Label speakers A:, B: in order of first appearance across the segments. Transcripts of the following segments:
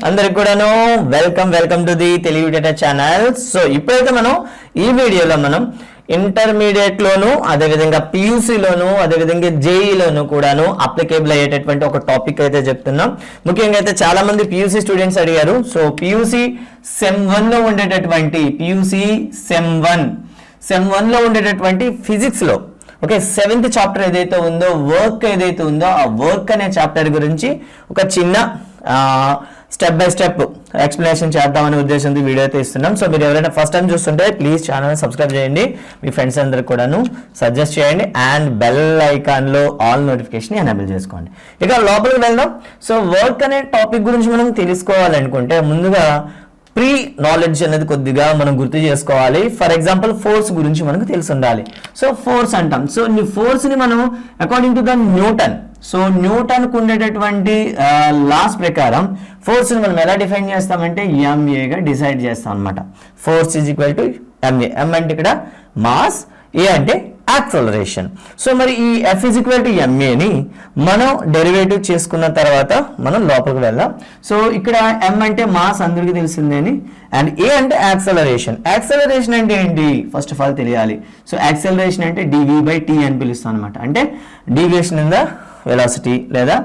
A: అందరికి కూడాను welcome to the Telugu data channel. So ఇప్పుడైతే మనం ఈ వీడియోలో మనం ఇంటర్మీడియట్ లోను అదేవిధంగా పియూసీలోను అదేవిధంగా జేఈలోను కూడాను అప్లికేబుల్ అయ్యేటటువంటి ఒక టాపిక్ అయితే చెప్తున్నాం. ముఖ్యంగా అయితే చాలా మంది పియూసీ స్టూడెంట్స్ అడిగారు. సో పియూసీ సెమ్ 1 లో ఉండేటటువంటి సెమ్ 1 లో ఉండేటటువంటి ఫిజిక్స్ లో ఓకే 7th చాప్టర్ ఏదైతే ఉందో వర్క్ ఏదైతే ఉందో ఆ వర్క్ అనే చాప్టర్ గురించి ఒక చిన్న స్టెప్ బై స్టెప్ ఎక్స్ప్లెనేషన్ చేద్దామనే ఉద్దేశంతో వీడియో అయితే ఇస్తున్నాం. సో మీరు ఎవరైనా ఫస్ట్ టైం చూస్తుంటే ప్లీజ్ ఛానల్ సబ్స్క్రైబ్ చేయండి, మీ ఫ్రెండ్స్ అందరికి కూడాను సజెస్ట్ చేయండి అండ్ బెల్ ఐకాన్లో ఆల్ నోటిఫికేషన్ ఎనేబుల్ చేసుకోండి. ఇక లోపలికి వెళ్దాం. సో వర్క్ అనే టాపిక్ గురించి మనం తెలుసుకోవాలనుకుంటే ముందుగా ప్రీ నాలెడ్జ్ అనేది కొద్దిగా మనం గుర్తు చేసుకోవాలి. ఫర్ ఎగ్జాంపుల్ ఫోర్స్ గురించి మనకు తెలిసి ఉండాలి. సో ఫోర్స్ అంటాం. సో ఈ ఫోర్స్ని మనం according to the Newton, so న్యూటన్కు ఉండేటటువంటి లాస్ ప్రకారం ఫోర్స్ని మనం ఎలా డిఫైన్ చేస్తామంటే ఎంఏగా డిసైడ్ చేస్తాం అనమాట. Force is equal to MA. M అంటే ఇక్కడ మాస్, ఏ అంటే యాక్సలరేషన్. సో మరి ఈ ఎఫ్ ఈజ్ ఈక్వల్ టు ఎంఏని మనం డెరివేటివ్ చేసుకున్న తర్వాత మనం లోపలికి వెళ్దాం. సో ఇక్కడ ఎం అంటే మాస్ అందరికీ తెలిసిందేని అండ్ ఏ అంటే యాక్సలరేషన్. యాక్సలరేషన్ అంటే ఏంటి ఫస్ట్ ఆఫ్ ఆల్ తెలియాలి. సో యాక్సలరేషన్ అంటే డివి బై టీ అని పిలుస్తాం అనమాట. అంటే డీవియేషన్ ఇన్ ద వెలాసిటీ లేదా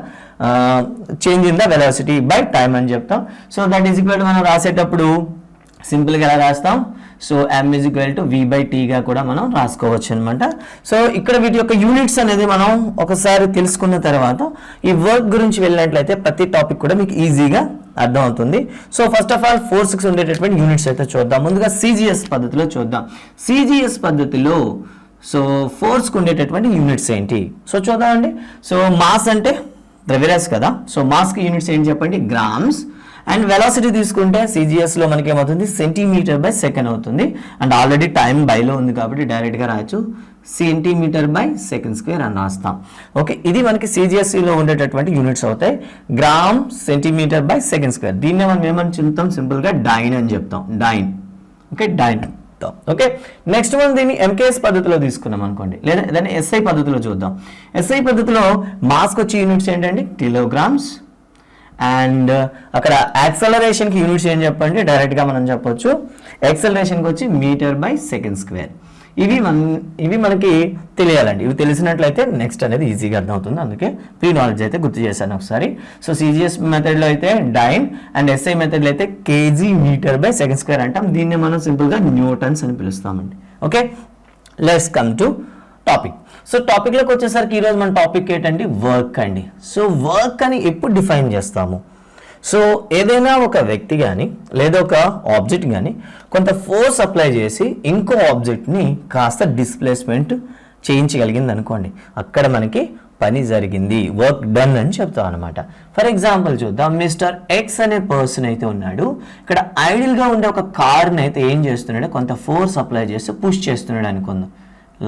A: change in the velocity by time అని చెప్తాం. So that is equal to మనం రాసేటప్పుడు సింపుల్గా ఎలా రాస్తాం, so m is equal to v by టీగా కూడా మనం రాసుకోవచ్చు అనమాట. సో ఇక్కడ వీటి యొక్క యూనిట్స్ అనేది మనం ఒకసారి తెలుసుకున్న తర్వాత ఈ వర్క్ గురించి వెళ్ళినట్లయితే ప్రతి టాపిక్ కూడా మీకు ఈజీగా అర్థం అవుతుంది. సో ఫస్ట్ ఆఫ్ ఆల్ ఫోర్స్కి ఉండేటటువంటి యూనిట్స్ అయితే చూద్దాం. ముందుగా సిజిఎస్ పద్ధతిలో చూద్దాం. సిజిఎస్ పద్ధతిలో సో ఫోర్స్కి ఉండేటటువంటి యూనిట్స్ ఏంటి సో చూద్దామండి. సో మాస్ అంటే ద్రవ్యరాశి కదా, సో మాస్కి యూనిట్స్ ఏంటి చెప్పండి, గ్రామ్స్. అండ్ వెలాసిటీ తీసుకుంటే సిజిఎస్లో మనకి ఏమవుతుంది, సెంటీమీటర్ బై సెకండ్ అవుతుంది. అండ్ ఆల్రెడీ టైం బైలో ఉంది కాబట్టి డైరెక్ట్గా రాయొచ్చు, సెంటీమీటర్ బై సెకండ్ స్క్వేర్ అని రాస్తాం. ఓకే, ఇది మనకి సిజిఎస్లో ఉండేటటువంటి యూనిట్స్ అవుతాయి. Gram centimetre by second square. దీన్ని మనం ఏమని చెప్తాం, సింపుల్గా డైన్ అని చెప్తాం. Dyne. Okay, dyne. Okay, next మనం దీన్ని ఎంకేఎస్ పద్ధతిలో తీసుకున్నాం అనుకోండి, లేదా దాన్ని ఎస్ఐ పద్ధతిలో చూద్దాం. ఎస్ఐ పద్ధతిలో మాస్కి వచ్చే యూనిట్స్ ఏంటండి, కిలోగ్రామ్స్. అండ్ అక్కడ యాక్సలరేషన్కి యూనిట్స్ ఏం చెప్పండి, డైరెక్ట్గా మనం చెప్పొచ్చు యాక్సలరేషన్కి వచ్చి మీటర్ బై సెకండ్ స్క్వేర్. ఇవి మనకి తెలియాలండి. ఇవి తెలిసినట్లయితే నెక్స్ట్ అనేది ఈజీగా అర్థమవుతుంది. అందుకే ప్రీ నాలెడ్జ్ అయితే గుర్తు చేశాను ఒకసారి. సో సిజిఎస్ మెథడ్లో అయితే డైన్ అండ్ ఎస్ఐ మెథడ్లో అయితే kg metre by second square అంటాం. దీన్ని మనం సింపుల్గా న్యూటన్స్ అని పిలుస్తామండి. Okay, let's come to topic. So టాపిక్లోకి వచ్చేసరికి ఈరోజు మన టాపిక్ ఏంటండి, వర్క్ అండి. సో వర్క్ అని ఎప్పుడు డిఫైన్ చేస్తాము, సో ఏదైనా ఒక వ్యక్తి కానీ లేదా ఒక ఆబ్జెక్ట్ కానీ కొంత ఫోర్స్ అప్లై చేసి ఇంకో ఆబ్జెక్ట్ని కాస్త డిస్ప్లేస్మెంట్ చేయించగలిగింది అనుకోండి, అక్కడ మనకి పని జరిగింది, వర్క్ డన్ అని చెప్తాం అనమాట. ఫర్ ఎగ్జాంపుల్ చూద్దాం. మిస్టర్ ఎక్స్ అనే పర్సన్ అయితే ఉన్నాడు. ఇక్కడ ఐడియల్గా ఉండే ఒక కార్ని అయితే ఏం చేస్తున్నాడు, కొంత ఫోర్స్ అప్లై చేసి పుష్ చేస్తున్నాడు అనుకుందాం,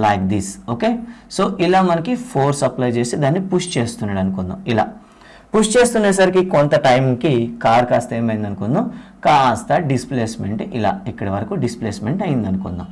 A: లైక్ దిస్. ఓకే, సో ఇలా మనకి ఫోర్స్ అప్లై చేసి దాన్ని పుష్ చేస్తున్నాడు అనుకుందాం. ఇలా పుష్ చేస్తునేసరికి కొంత టైంకి కార్ కాస్త ఏమైంది అనుకుందాం, కాస్త డిస్ప్లేస్మెంట్ ఇలా ఇక్కడి వరకు డిస్ప్లేస్మెంట్ అయింది అనుకుందాం.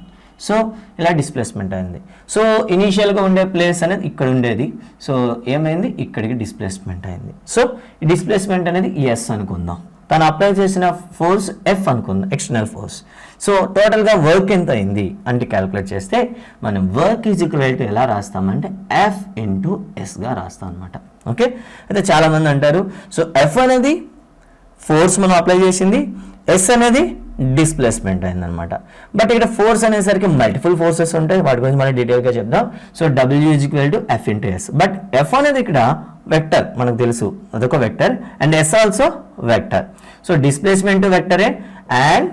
A: సో ఇలా డిస్ప్లేస్మెంట్ అయింది. సో ఇనీషియల్గా ఉండే ప్లేస్ అనేది ఇక్కడ ఉండేది, సో ఏమైంది ఇక్కడికి డిస్ప్లేస్మెంట్ అయింది. సో ఈ డిస్ప్లేస్మెంట్ అనేది ఎస్ అనుకుందాం. తను అప్లై చేసిన ఫోర్స్ ఎఫ్ అనుకుందాం, ఎక్స్టర్నల్ ఫోర్స్. సో టోటల్గా వర్క్ ఎంత అయింది అంటే క్యాలిక్యులేట్ చేస్తే మనం వర్క్ ఈజ్ ఈక్వల్ టు ఎలా రాస్తామంటే ఎఫ్ ఇంటూ ఎస్గా రాస్తాం అనమాట. ఓకే, అయితే చాలామంది అంటారు సో ఎఫ్ అనేది ఫోర్స్ మనం అప్లై చేసింది, ఎస్ అనేది డిస్ప్లేస్మెంట్ అయిందనమాట. బట్ ఇక్కడ ఫోర్స్ అనేసరికి మల్టిపుల్ ఫోర్సెస్ ఉంటాయి, వాటి గురించి మనం డీటెయిల్గా చెప్దాం. So W is equal to F into S. But F అనేది ఇక్కడ వెక్టర్ మనకు తెలుసు, అదొక vector. And S also vector. So displacement వెక్టరే అండ్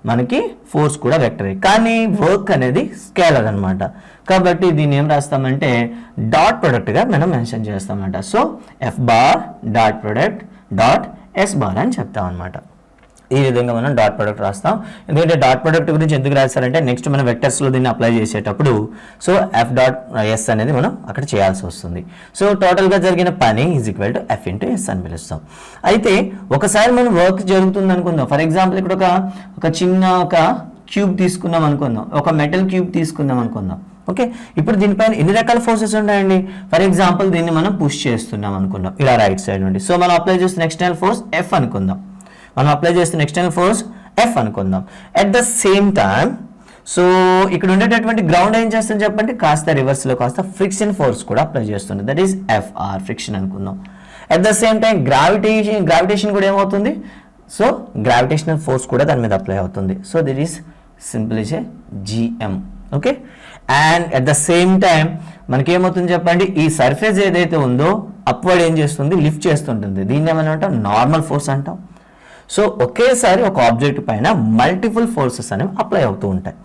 A: మనకి ఫోర్స్ కూడా వెక్టరే, కానీ వర్క్ అనేది స్కేలర్ అనమాట. కాబట్టి దీన్ని ఏం రాస్తామంటే డాట్ ప్రొడక్ట్గా మనం మెన్షన్ చేస్తామంట. So F bar dot product dot S bar అని చెప్తాం అనమాట. ఈ విధంగా మనం డాట్ ప్రొడక్ట్ రాస్తాం. ఎందుకంటే డాట్ ప్రొడక్ట్ గురించి ఎందుకు రాస్తారంటే నెక్స్ట్ మనం వెక్టర్స్లో దీన్ని అప్లై చేసేటప్పుడు సో ఎఫ్ డాట్ ఎస్ అనేది మనం అక్కడ చేయాల్సి వస్తుంది. సో టోటల్గా జరిగిన పని is equal to F into S అని పిలుస్తాం. అయితే ఒకసారి మనం వర్క్ జరుగుతుంది అనుకుందాం. ఫర్ ఎగ్జాంపుల్ ఇక్కడ ఒక చిన్న క్యూబ్ తీసుకున్నాం అనుకుందాం, ఒక మెటల్ క్యూబ్ తీసుకుందాం అనుకుందాం. ఓకే, ఇప్పుడు దీనిపైన ఎన్ని రకాల ఫోర్సెస్ ఉంటాయండి. ఫర్ ఎగ్జాంపుల్ దీన్ని మనం పుష్ చేస్తున్నాం అనుకుందాం ఇలా రైట్ సైడ్ నుండి. సో మనం అప్లై చేస్తున్న ఎక్స్టర్నల్ ఫోర్స్ ఎఫ్ అనుకుందాం. మనం అప్లై చేస్తున్న ఎక్స్టర్నల్ ఫోర్స్ ఎఫ్ అనుకుందాం. At the same time so ఇక్కడ ఉండేటటువంటి గ్రౌండ్ ఏం చేస్తుంది చెప్పండి, కాస్త రివర్స్లో కాస్త ఫ్రిక్షన్ ఫోర్స్ కూడా అప్లై చేస్తుంది, దట్ ఈస్ ఎఫ్ఆర్ ఫ్రిక్షన్ అనుకుందాం. At the same time gravitation కూడా ఏమవుతుంది, సో గ్రావిటేషనల్ ఫోర్స్ కూడా దాని మీద అప్లై అవుతుంది. So that is simple is a GM. Okay, and at the same time మనకి ఏమవుతుంది చెప్పండి, ఈ సర్ఫేస్ ఏదైతే ఉందో అప్వర్డ్ ఏం చేస్తుంది, లిఫ్ట్ చేస్తుంటుంది. దీన్ని ఏమని అంటాం, నార్మల్ ఫోర్స్ అంటాం. సో ఒకేసారి ఒక ఆబ్జెక్ట్ పైన మల్టిపుల్ ఫోర్సెస్ అనేవి అప్లై అవుతూ ఉంటాయి.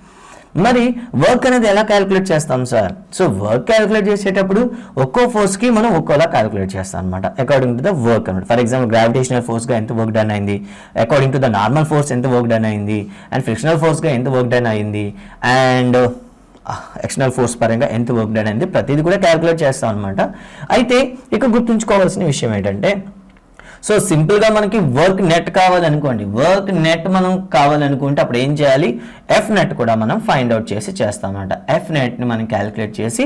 A: మరి వర్క్ అనేది ఎలా క్యాలిక్యులేట్ చేస్తాం సార్? సో వర్క్ క్యాలిక్యులేట్ చేసేటప్పుడు ఒక్కో ఫోర్స్కి మనం ఒక్కోలా క్యాలిక్యులేట్ చేస్తాం అనమాట, అకార్డింగ్ టు ద వర్క్ అనమాట. ఫర్ ఎగ్జాంపుల్ గ్రావిటేషనల్ ఫోర్స్గా ఎంత వర్క్ డన్ అయింది, according to the normal force ఎంత వర్క్ డన్ అయింది, అండ్ ఫ్రిక్షనల్ ఫోర్స్గా ఎంత వర్క్ డన్ అయింది, అండ్ ఎక్స్టర్నల్ ఫోర్స్ పరంగా ఎంత వర్క్ డన్ అయింది, ప్రతిదీ కూడా క్యాలిక్యులేట్ చేస్తాం అనమాట. అయితే ఇక్కడ గుర్తుంచుకోవాల్సిన విషయం ఏంటంటే, సో సింపుల్గా మనకి వర్క్ నెట్ కావాలనుకోండి, వర్క్ నెట్ మనం కావాలనుకుంటే అప్పుడు ఏం చేయాలి, ఎఫ్ నెట్ కూడా మనం ఫైండ్ అవుట్ చేసి చేస్తామన్నమాట. ఎఫ్ నెట్ని మనం క్యాలిక్యులేట్ చేసి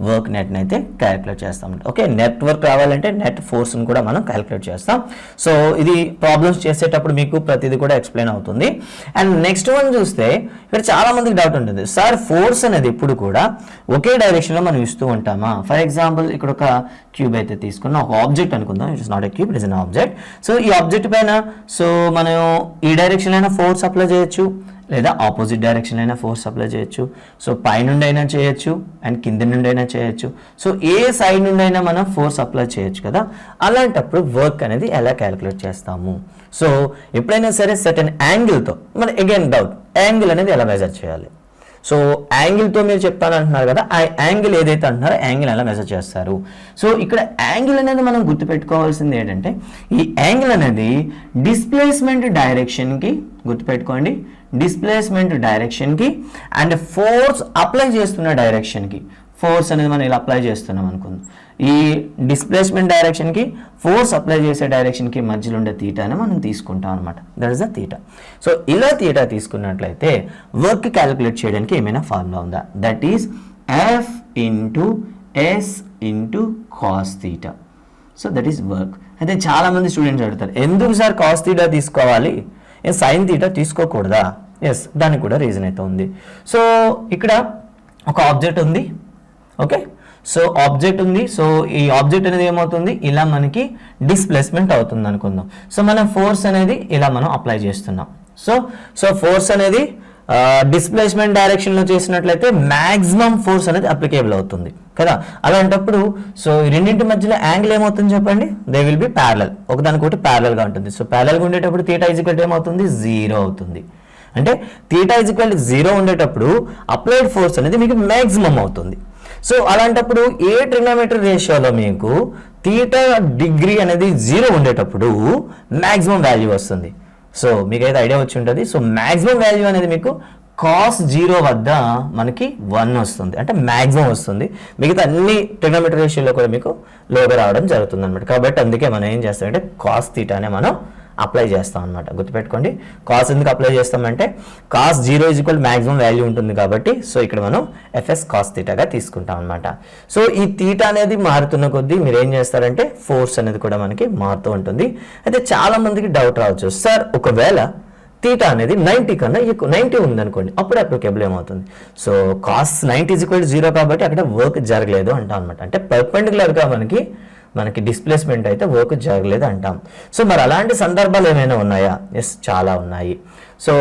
A: వర్క్ నెట్ని అయితే క్యాలిక్యులేట్ చేస్తామన్నమాట. ఓకే, నెట్ వర్క్ రావాలంటే నెట్ ఫోర్స్ని కూడా మనం క్యాలిక్యులేట్ చేస్తాం. సో ఇది ప్రాబ్లమ్స్ చేసేటప్పుడు మీకు ప్రతిదీ కూడా ఎక్స్ప్లెయిన్ అవుతుంది. అండ్ నెక్స్ట్ వన్ చూస్తే ఇక్కడ చాలా మందికి డౌట్ ఉంటుంది, సార్ ఫోర్స్ అనేది ఎప్పుడు కూడా ఒకే డైరెక్షన్లో మనం ఇస్తూ ఉంటామా? ఫర్ ఎగ్జాంపుల్ ఇక్కడ ఒక క్యూబ్ అయితే తీసుకున్న ఒక ఆబ్జెక్ట్ అనుకుందాం, it is not a cube, it is an object. So ఈ ఆబ్జెక్ట్ పైన సో మనం ఈ డైరెక్షన్ అయినా ఫోర్స్ అప్లై చేయొచ్చు, లేదా ఆపోజిట్ డైరెక్షన్ అయినా ఫోర్స్ అప్లై చేయొచ్చు. సో పై నుండి అయినా చేయొచ్చు అండ్ కింద నుండి అయినా చేయొచ్చు. సో ఏ సైడ్ నుండి అయినా మనం ఫోర్స్ అప్లై చేయొచ్చు కదా. అలాంటప్పుడు వర్క్ అనేది ఎలా క్యాలిక్యులేట్ చేస్తాము? సో ఎప్పుడైనా సరే సర్టెన్ యాంగిల్తో, మరి అగైన్ డౌట్, యాంగిల్ అనేది ఎలా మెజర్ చేయాలి? సో యాంగిల్తో మీరు చెప్తాను అంటున్నారు కదా, ఆ యాంగిల్ ఏదైతే అంటున్నారో యాంగిల్ ఎలా మెజర్ చేస్తారు? సో ఇక్కడ యాంగిల్ అనేది మనం గుర్తుపెట్టుకోవాల్సింది ఏంటంటే, ఈ యాంగిల్ అనేది డిస్ప్లేస్మెంట్ డైరెక్షన్కి, గుర్తుపెట్టుకోండి, డిస్ప్లేస్మెంట్ డైరెక్షన్కి అండ్ ఫోర్స్ అప్లై చేస్తున్న డైరెక్షన్కి, ఫోర్స్ అనేది మనం ఇలా అప్లై చేస్తున్నాం అనుకుందాం, ఈ డిస్ప్లేస్మెంట్ డైరెక్షన్కి ఫోర్స్ అప్లై చేసే డైరెక్షన్కి మధ్యలో ఉండే తీటాని మనం తీసుకుంటాం అనమాట, that is the theta. So ఇలా తీటా తీసుకున్నట్లయితే వర్క్ క్యాలిక్యులేట్ చేయడానికి ఏమైనా ఫార్ములా ఉందా? That is F into S into cos theta. So that is work. అయితే చాలామంది స్టూడెంట్స్ అడుగుతారు, ఎందుకు సార్ కాస్ తీటా తీసుకోవాలి, సైన్ తీటా తీసుకోకూడదా? ఎస్, దానికి కూడా రీజన్ అయితే ఉంది. సో ఇక్కడ ఒక ఆబ్జెక్ట్ ఉంది, ఓకే, సో ఆబ్జెక్ట్ ఉంది. సో ఈ ఆబ్జెక్ట్ అనేది ఏమవుతుంది, ఇలా మనకి డిస్ప్లేస్మెంట్ అవుతుంది అనుకుందాం. సో మనం ఫోర్స్ అనేది ఇలా మనం అప్లై చేస్తున్నాం. సో ఫోర్స్ అనేది డిస్ప్లేస్మెంట్ డైరెక్షన్లో చేసినట్లయితే మ్యాక్సిమం ఫోర్స్ అనేది అప్లికేబుల్ అవుతుంది కదా. అలాంటప్పుడు సో ఈ రెండింటి మధ్యలో యాంగిల్ ఏమవుతుంది చెప్పండి, దే విల్ బి ప్యారలల్, ఒకదానికొకటి ప్యారలల్గా ఉంటుంది. సో ప్యారలల్గా ఉండేటప్పుడు తీటా ఈజ్ ఈక్వల్ టు ఏమవుతుంది, 0 అవుతుంది. అంటే తీటా ఈజ్ ఈక్వల్ టు 0 ఉండేటప్పుడు అప్లైడ్ ఫోర్స్ అనేది మీకు మ్యాక్సిమం అవుతుంది. సో అలాంటప్పుడు ఏ ట్రిగ్నోమెట్రీ రేషియోలో మీకు తీటా డిగ్రీ అనేది 0 ఉండేటప్పుడు మ్యాక్సిమం వాల్యూ వస్తుంది. సో మీకైతే ఐడియా వచ్చి ఉంటుంది. సో మ్యాక్సిమం వాల్యూ అనేది మీకు కాస్ 0 వద్ద మనకి 1 వస్తుంది, అంటే మ్యాక్సిమం వస్తుంది. మిగతా అన్ని ట్రిగ్నోమెట్రీ రేషియోలో కూడా మీకు లోగా రావడం జరుగుతుంది అనమాట. కాబట్టి అందుకే మనం ఏం చేస్తామంటే కాస్ తీటానే మనం అప్లై చేస్తాం అనమాట. గుర్తుపెట్టుకోండి, కాస్ ఎందుకు అప్లై చేస్తామంటే cos 0 is equal maximum value ఉంటుంది కాబట్టి, సో ఇక్కడ మనం ఎఫ్ఎస్ కాస్ తీటాగా తీసుకుంటాం అనమాట. సో ఈ తీటా అనేది మారుతున్న కొద్దీ మీరు ఏం చేస్తారంటే ఫోర్స్ అనేది కూడా మనకి మారుతూ ఉంటుంది. అయితే చాలా మందికి డౌట్ రావచ్చు, సార్ ఒకవేళ తీటా అనేది 90 కన్నా ఎక్కువ 90 ఉందనుకోండి, అప్పుడు అప్లికేబుల్ ఏమవుతుంది? సో కాస్ 90 ఈజ్ ఈక్వల్ 0 కాబట్టి అక్కడ వర్క్ జరగలేదు అంటాం అనమాట. అంటే పర్పెండిక్యులర్గా మనకి డిస్ప్లేస్మెంట్ అయితే వర్క్ జరగలేదు అంటాం. సో మరి అలాంటి సందర్భాలు ఏమైనా ఉన్నాయా? ఎస్, చాలా ఉన్నాయి. సో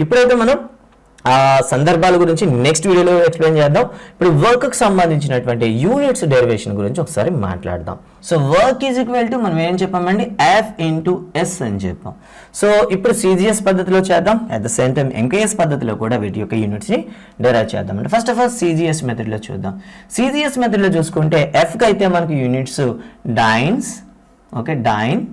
A: ఇప్పుడైతే మనం ఆ సందర్భాల గురించి నెక్స్ట్ వీడియోలో ఎక్స్ప్లెయిన్ చేద్దాం. ఇప్పుడు వర్క్కి సంబంధించినటువంటి యూనిట్స్ డెరివేషన్ గురించి ఒకసారి మాట్లాడదాం. So work is equal to మనం ఏం చెప్పామండి, ఎఫ్ ఇంటూ ఎస్ అని చెప్పాం. సో ఇప్పుడు సిజిఎస్ పద్ధతిలో చేద్దాం, at the same time MKS పద్ధతిలో కూడా వీటి యొక్క యూనిట్స్ని డెరైవ్ చేద్దాం. అంటే ఫస్ట్ ఆఫ్ ఆల్ సిజిఎస్ మెథడ్లో చూద్దాం. సిజిఎస్ మెథడ్లో చూసుకుంటే ఎఫ్కి అయితే మనకి units dynes, okay, dyne,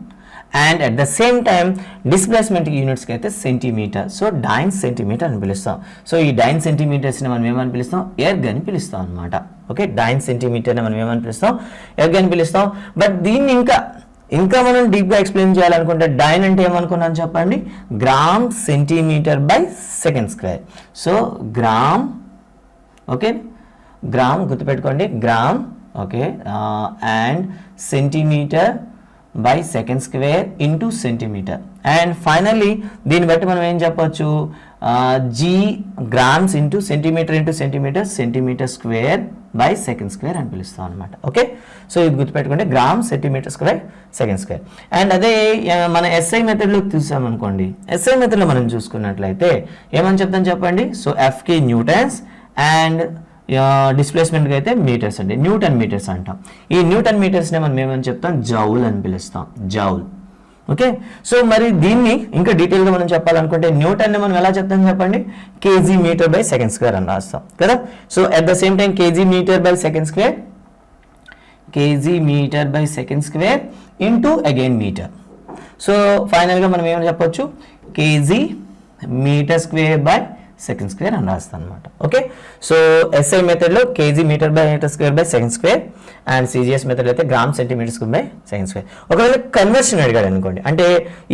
A: and at the same time displacement యూనిట్స్కి అయితే సెంటీమీటర్. సో డైన్ సెంటీమీటర్ అని పిలుస్తాం. సో ఈ డైన్ సెంటీమీటర్స్ని మనం ఏమని పిలుస్తాం, ఎర్గ్ అని పిలుస్తాం అనమాట. ఓకే, డైన్ సెంటీమీటర్ని మనం ఏమని పిలుస్తాం, ఎర్గ్ అని పిలుస్తాం. బట్ దీన్ని ఇంకా మనం డీప్గా ఎక్స్ప్లెయిన్ చేయాలనుకుంటే డైన్ అంటే ఏమనుకున్నాను చెప్పండి, gram centimetre by second square. So gram, okay, gram గుర్తుపెట్టుకోండి, gram, okay, and centimetre by second square into centimetre. And finally దీన్ని బట్టి మనం ఏం చెప్పొచ్చు, g grams into centimetre centimetre square by second square అని పిలుస్తాం అనమాట. ఓకే, సో ఇది గుర్తుపెట్టుకుంటే gram centimetre square second square. And అదే మన ఎస్ఐ మెథడ్లోకి చూసామనుకోండి, ఎస్ఐ మెథడ్లో మనం చూసుకున్నట్లయితే ఏమని చెప్తాం చెప్పండి. సో ఎఫ్కి న్యూటన్స్ అండ్ డిస్ప్లేస్మెంట్కి అయితే మీటర్స్ అండి, న్యూటన్ మీటర్స్ అంటాం. ఈ న్యూటన్ మీటర్స్నే మనం ఏమని చెప్తాం, జౌల్ అని పిలుస్తాం, జౌల్. ఓకే, సో మరి దీన్ని ఇంకా డీటెయిల్గా మనం చెప్పాలనుకుంటే న్యూటన్ని మనం ఎలా చెప్తాం చెప్పండి, KG metre by second square అని రాస్తాం కదా. So at the same time KG metre by second square into again metre. So ఫైనల్గా మనం ఏమని చెప్పొచ్చు, KG metre square by second square అని రాస్తాం అనమాట. ఓకే, సో ఎస్ఐ మెథడ్లో KG metre square by second square and CGS మెథడ్లో అయితే gram centimetre square by second square. ఒకవేళ కన్వర్షన్ అడిగాడు అనుకోండి, అంటే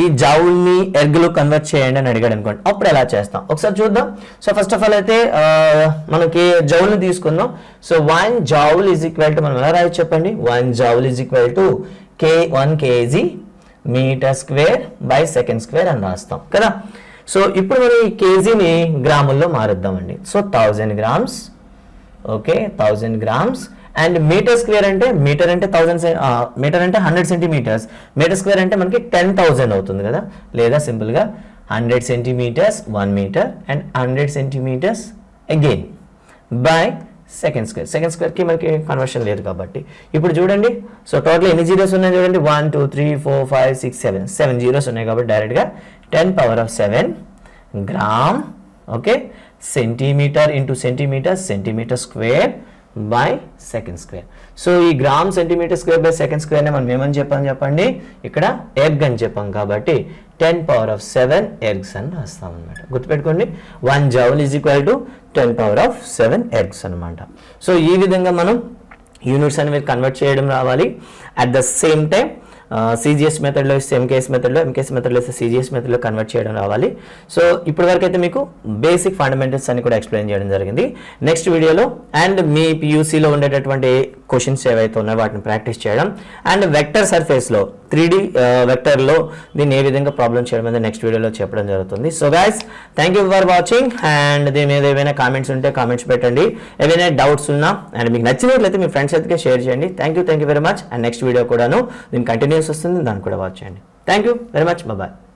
A: ఈ జౌల్ని ఎర్గ్లో కన్వర్ట్ చేయండి అని అడిగాడు అనుకోండి, అప్పుడు ఎలా చేస్తాం ఒకసారి చూద్దాం. సో ఫస్ట్ ఆఫ్ ఆల్ అయితే మనకి జౌల్ని తీసుకుందాం. So 1 joule is equal to మనం ఎలా రాయొచ్చు చెప్పండి, 1 joule is equal to 1 KG metre square by second square అని రాస్తాం కదా. సో ఇప్పుడు మనం ఈ కేజీని గ్రాముల్లో మారుద్దామండి. So 1000 grams. Okay, 1000 grams. And metre square అంటే మీటర్ అంటే 100 సెంటీమీటర్స్, మీటర్ స్క్వేర్ అంటే మనకి 10,000 అవుతుంది కదా. లేదా సింపుల్గా 100 centimetres 1 metre and 100 centimetres again by second స్క్వేర్కి మనకి కన్వర్షన్ లేదు కాబట్టి. ఇప్పుడు చూడండి, సో టోటల్ ఎన్ని జీరోస్ ఉన్నాయి చూడండి, 1 2 3 4 5 6 7 జీరోస్ ఉన్నాయి కాబట్టి డైరెక్ట్గా 10⁻⁷ gram. Okay, centimetre into centimetre square by second square. So ఈ gram centimetre square by second స్క్వేర్ని మనం ఏమని చెప్పాం చెప్పండి, ఇక్కడ ఎర్గ్ అని చెప్పాం కాబట్టి 10⁻⁷ ఎర్గ్స్ అని రాస్తాం అనమాట. గుర్తుపెట్టుకోండి, 1 joule is equal to 10⁻⁷ ergs అనమాట. సో ఈ విధంగా మనం యూనిట్స్ అనేవి కన్వర్ట్ చేయడం రావాలి. At the same time CGS మెథడ్లో ఇస్తే ఎంకేఎస్ మెథడ్లో ఇస్తే సిజిఎస్ మెథడ్లో కన్వర్ట్ చేయడం రావాలి. సో ఇప్పటి వరకు అయితే మీకు బేసిక్ ఫండమెంటల్స్ అని కూడా ఎక్స్ప్లెయిన్ చేయడం జరిగింది. నెక్స్ట్ వీడియోలో అండ్ మీ పియూసీలో ఉండేటటువంటి క్వశ్చన్స్ ఏవైతే ఉన్నాయో వాటిని ప్రాక్టీస్ చేయడం అండ్ వెక్టర్ సర్ఫేస్లో 3D వెక్టర్లో దీన్ని ఏ విధంగా ప్రాబ్లం చేయడం అనేది నెక్స్ట్ వీడియోలో చెప్పడం జరుగుతుంది. So guys, thank you for watching. And దీని మీద ఏమైనా కామెంట్స్ ఉంటే కామెంట్స్ పెట్టండి, ఏవైనా డౌట్స్ ఉన్నా అండ్ మీకు నచ్చినట్లయితే మీ ఫ్రెండ్స్ అయితే షేర్ చేయండి. Thank you very much. And next video కూడాను దీని కంటిన్యూస్ వస్తుంది, దాన్ని కూడా వాచ్ చేయండి. Thank you very much. Bye.